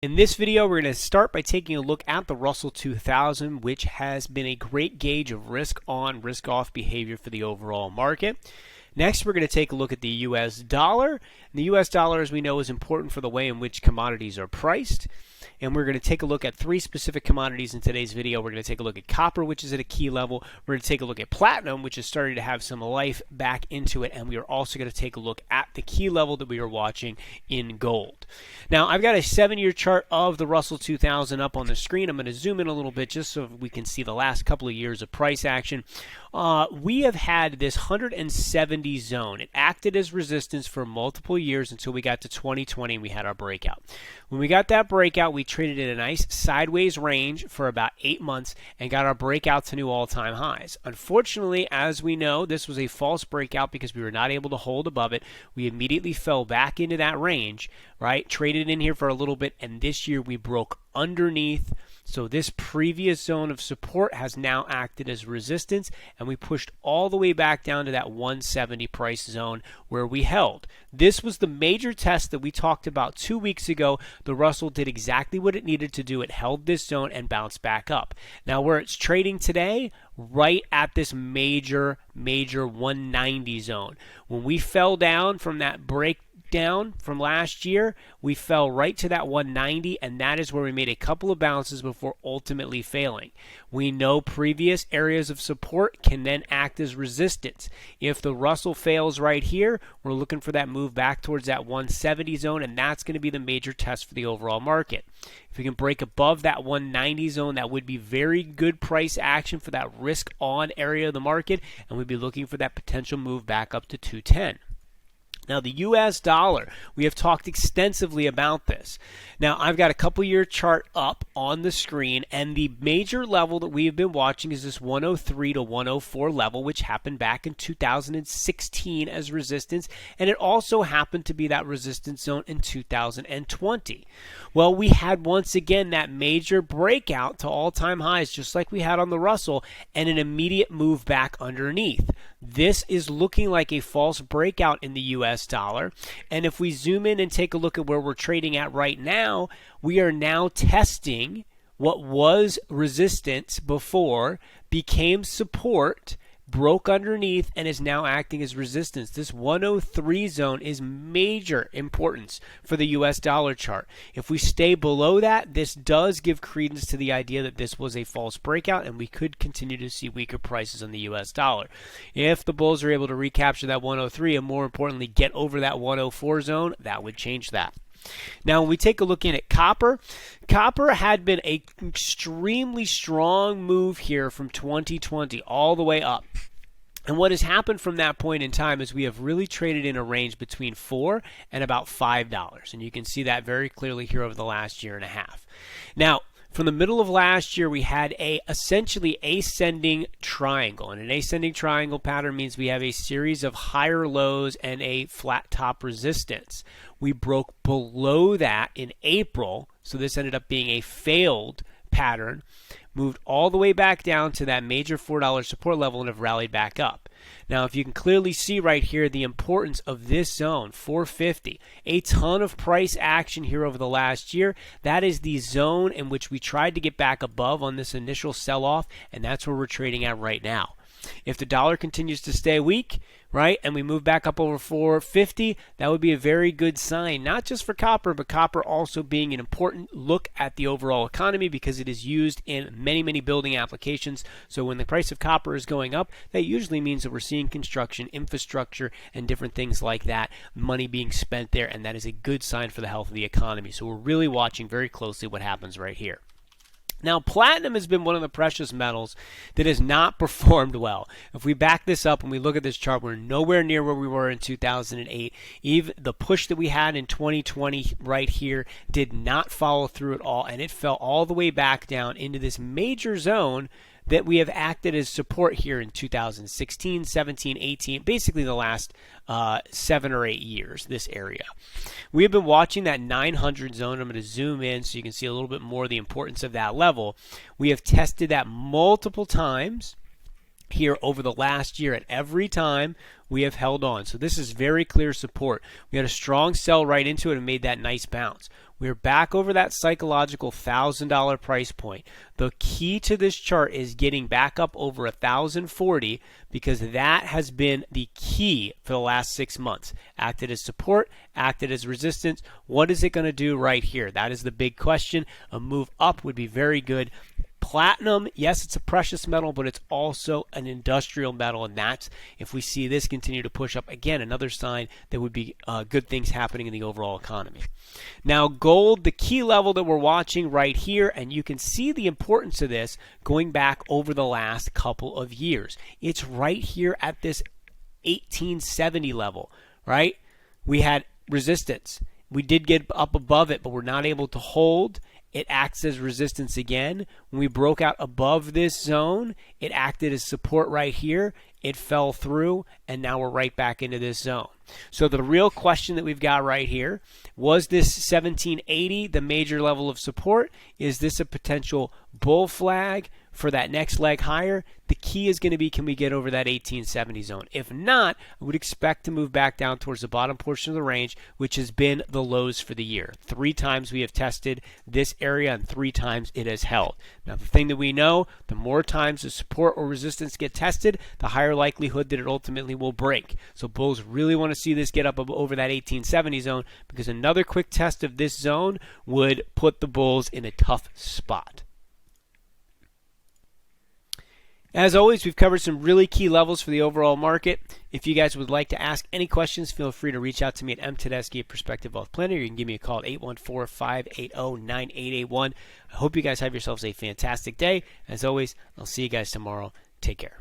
In this video, we're going to start by taking a look at the Russell 2000, which has been a great gauge of risk on, risk off behavior for the overall market. Next, we're going to take a look at the US dollar. The US dollar, as we know, is important for the way in which commodities are priced. And we're going to take a look at three specific commodities in today's video. We're going to take a look at copper, which is at a key level. We're going to take a look at platinum, which is starting to have some life back into it. And we are also going to take a look at the key level that we are watching in gold. Now, I've got a 7-year chart of the Russell 2000 up on the screen. I'm going to zoom in a little bit just so we can see the last couple of years of price action. We have had this 170 zone. It acted as resistance for multiple years until we got to 2020 and we had our breakout. When we got that breakout, we traded in a nice sideways range for about 8 months and got our breakout to new all-time highs. Unfortunately, as we know, this was a false breakout because we were not able to hold above it. We immediately fell back into that range, right? Traded in here for a little bit, and this year we broke underneath. So this previous zone of support has now acted as resistance, and we pushed all the way back down to that 170 price zone where we held. This was the major test that we talked about 2 weeks ago. The Russell did exactly what it needed to do. It held this zone and bounced back up. Now where it's trading today, right at this major 190 zone. When we fell down from that breakdown from last year, we fell right to that 190, and that is where we made a couple of bounces before ultimately failing. We know previous areas of support can then act as resistance. If the Russell fails right here, we're looking for that move back towards that 170 zone, and that's going to be the major test for the overall market. If we can break above that 190 zone, that would be very good price action for that risk on area of the market, and we'd be looking for that potential move back up to 210. Now, the US dollar, we have talked extensively about this. Now, I've got a couple-year chart up on the screen, and the major level that we have been watching is this 103 to 104 level, which happened back in 2016 as resistance, and it also happened to be that resistance zone in 2020. Well, we had once again that major breakout to all-time highs, just like we had on the Russell, and an immediate move back underneath. This is looking like a false breakout in the US dollar. And if we zoom in and take a look at where we're trading at right now, we are now testing what was resistance before, became support, broke underneath, and is now acting as resistance. This 103 zone is major importance for the US dollar chart. If we stay below that, this does give credence to the idea that this was a false breakout and we could continue to see weaker prices on the US dollar. If the bulls are able to recapture that 103 and more importantly get over that 104 zone, that would change that. Now, when we take a look in at copper, copper had been an extremely strong move here from 2020 all the way up. And what has happened from that point in time is we have really traded in a range between $4 and about $5. And you can see that very clearly here over the last year and a half. Now, from the middle of last year, we had a essentially ascending triangle. And an ascending triangle pattern means we have a series of higher lows and a flat top resistance. We broke below that in April, so this ended up being a failed pattern, moved all the way back down to that major $4 support level and have rallied back up. Now, if you can clearly see right here the importance of this zone, 450, a ton of price action here over the last year. That is the zone in which we tried to get back above on this initial sell-off, and that's where we're trading at right now. If the dollar continues to stay weak, right, and we move back up over 450, that would be a very good sign, not just for copper, but copper also being an important look at the overall economy because it is used in many building applications. So when the price of copper is going up, that usually means that we're seeing construction, infrastructure, and different things like that, money being spent there, and that is a good sign for the health of the economy. So we're really watching very closely what happens right here. Now, platinum has been one of the precious metals that has not performed well. If we back this up and we look at this chart, we're nowhere near where we were in 2008. Even the push that we had in 2020 right here did not follow through at all, and it fell all the way back down into this major zone that we have acted as support here in 2016, 17, 18, basically the last 7 or 8 years, this area. We have been watching that 900 zone. I'm going to zoom in so you can see a little bit more of the importance of that level. We have tested that multiple times here over the last year, and every time we have held on. So this is very clear support. We had a strong sell right into it and made that nice bounce. We're back over that psychological $1,000 price point. The key to this chart is getting back up over 1,040 because that has been the key for the last 6 months. Acted as support, acted as resistance. What is it going to do right here? That is the big question. A move up would be very good. Platinum, yes, it's a precious metal, but it's also an industrial metal, and that's, if we see this continue to push up, again, another sign that would be good things happening in the overall economy. Now, gold, the key level that we're watching right here, and you can see the importance of this going back over the last couple of years. It's right here at this 1870 level, right? We had resistance. We did get up above it, but we're not able to hold. It acts as resistance again. When we broke out above this zone, it acted as support right here. It fell through, and now we're right back into this zone. So the real question that we've got right here, was this 1780 the major level of support? Is this a potential bull flag for that next leg higher? The key is going to be, can we get over that 1870 zone? If not, I would expect to move back down towards the bottom portion of the range, which has been the lows for the year. 3 times we have tested this area, and 3 times it has held. Now, the thing that we know, the more times the support or resistance get tested, the higher likelihood that it ultimately will break. So bulls really want to see this get up over that 1870 zone, because another quick test of this zone would put the bulls in a tough spot. As always, we've covered some really key levels for the overall market. If you guys would like to ask any questions, feel free to reach out to me at mtedeschi at Perspective Wealth Planner. You can give me a call at 814-580-9881. I hope you guys have yourselves a fantastic day. As always, I'll see you guys tomorrow. Take care.